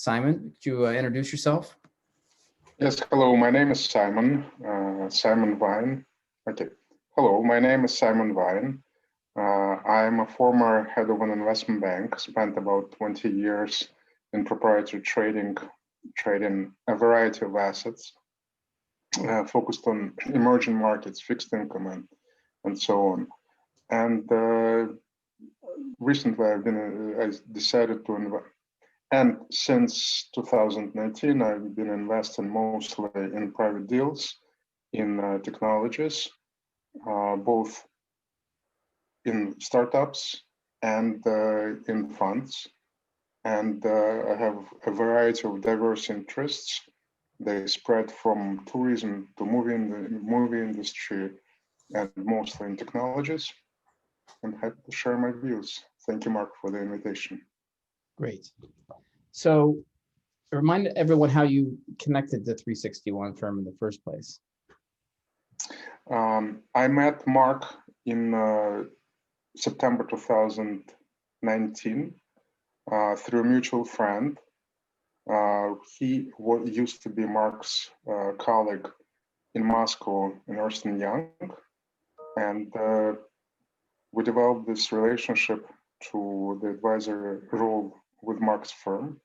Simon, could you introduce yourself? Yes, hello, my name is Simon, Simon Vine. Okay, hello, my name is Simon Vine. I am a former head of an investment bank, spent about 20 years in proprietary trading a variety of assets, focused on emerging markets, fixed income, and so on. And recently I decided to invest. And since 2019, I've been investing mostly in private deals, in technologies, both in startups and in funds. And I have a variety of diverse interests. They spread from tourism to movie industry, and mostly in technologies. I'm happy to share my views. Thank you, Mark, for the invitation. Great. So remind everyone how you connected to 360 ONE firm in the first place. I met Mark in September 2019 through a mutual friend. He used to be Mark's colleague in Moscow in Ernst & Young, and we developed this relationship to the advisory role with Mark's firm,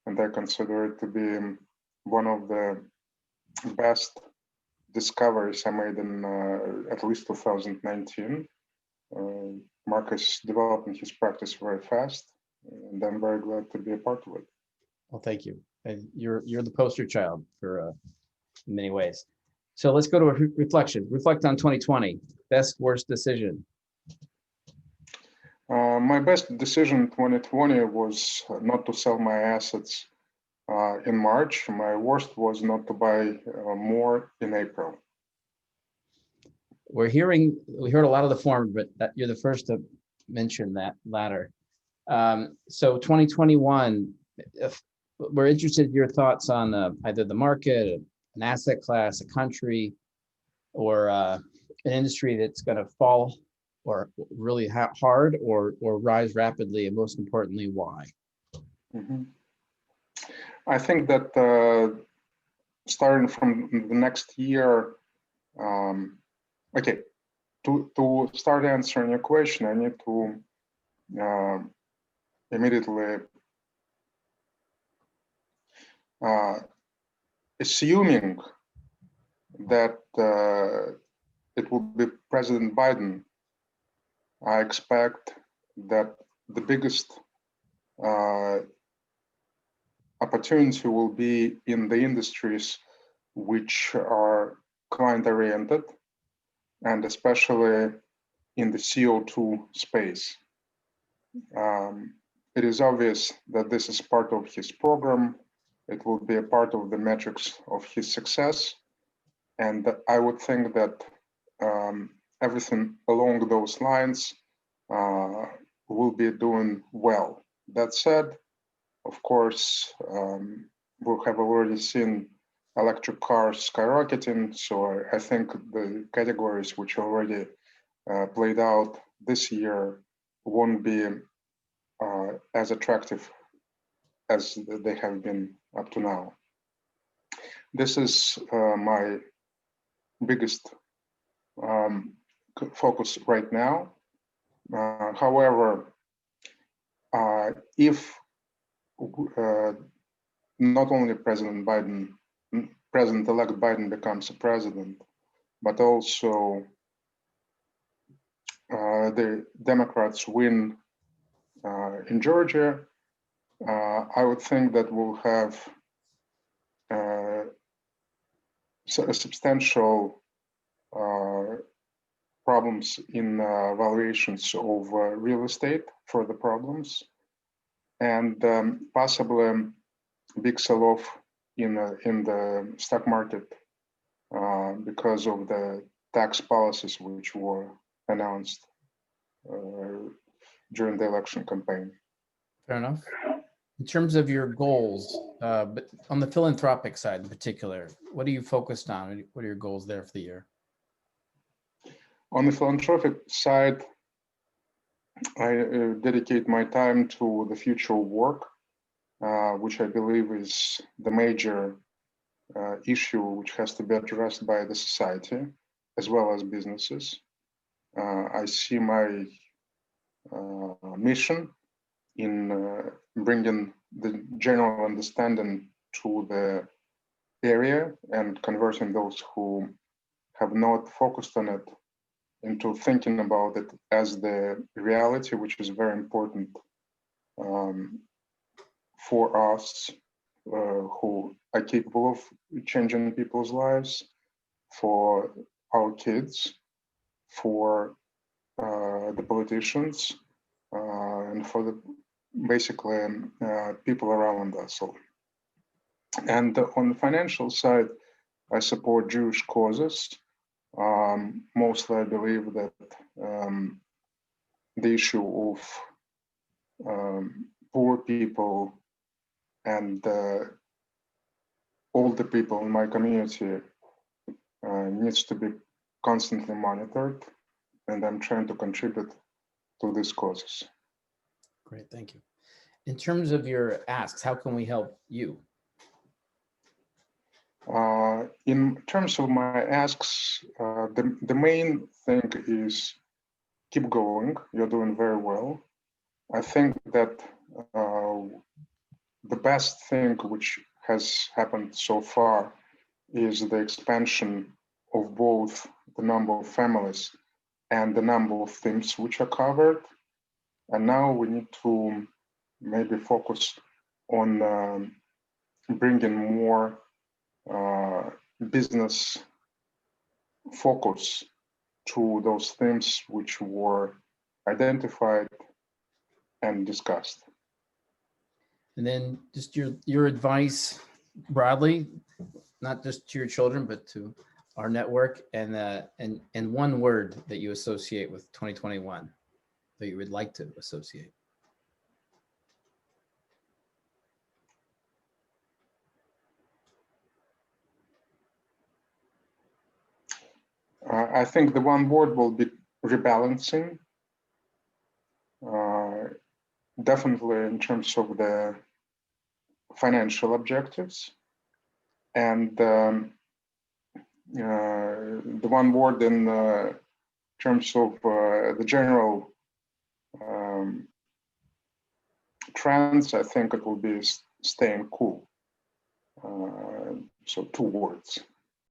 and I consider it to be one of the best discoveries I made in at least 2019. Mark is developing his practice very fast, and I'm very glad to be a part of it. Well, thank you. And you're the poster child for in many ways. So let's go to a reflection. Reflect on 2020. Best, worst decision. My best decision in 2020 was not to sell my assets in March. My worst was not to buy more in April. We heard a lot of the form, but you're the first to mention that latter. So 2021, we're interested in your thoughts on either the market, an asset class, a country, or an industry that's going to fall or really hard or rise rapidly, and most importantly, why? Mm-hmm. I think that starting from the next year, okay, to start answering your question, I need to immediately assuming that it will be President Biden, I expect that the biggest opportunity will be in the industries which are client-oriented, and especially in the CO2 space. It is obvious that this is part of his program. It will be a part of the metrics of his success. And I would think that everything along those lines will be doing well. That said, of course, we have already seen electric cars skyrocketing. So I think the categories which already played out this year won't be as attractive as they have been up to now. This is my biggest focus right now. However, if not only President-elect Biden becomes a president, but also the Democrats win in Georgia, I would think that we'll have a substantial problems in valuations of real estate, further problems, and possibly a big sell-off in the stock market because of the tax policies which were announced during the election campaign. Fair enough. In terms of your goals, but on the philanthropic side in particular, what are you focused on? What are your goals there for the year? On the philanthropic side, I dedicate my time to the future of work. which I believe is the major issue which has to be addressed by the society as well as businesses. I see my mission in bringing the general understanding to the area and converting those who have not focused on it into thinking about it as the reality, which is very important for us who are capable of changing people's lives, for our kids, for the politicians, and for the basically people around us. And on the financial side, I support Jewish causes. Mostly, I believe that the issue of poor people and older people in my community needs to be constantly monitored, and I'm trying to contribute to these causes. Great, thank you. In terms of your asks, how can we help you? In terms of my asks, the main thing is keep going. You're doing very well. I think that the best thing which has happened so far is the expansion of both the number of families and the number of themes which are covered. And now we need to maybe focus on bringing more business focus to those themes which were identified and discussed. And then just your advice broadly, not just to your children, but to our network, and one word that you associate with 2021 that you would like to associate. I think the one word will be rebalancing. Definitely in terms of the financial objectives, and the one word in terms of the general trends, I think it will be staying cool. So 2 words.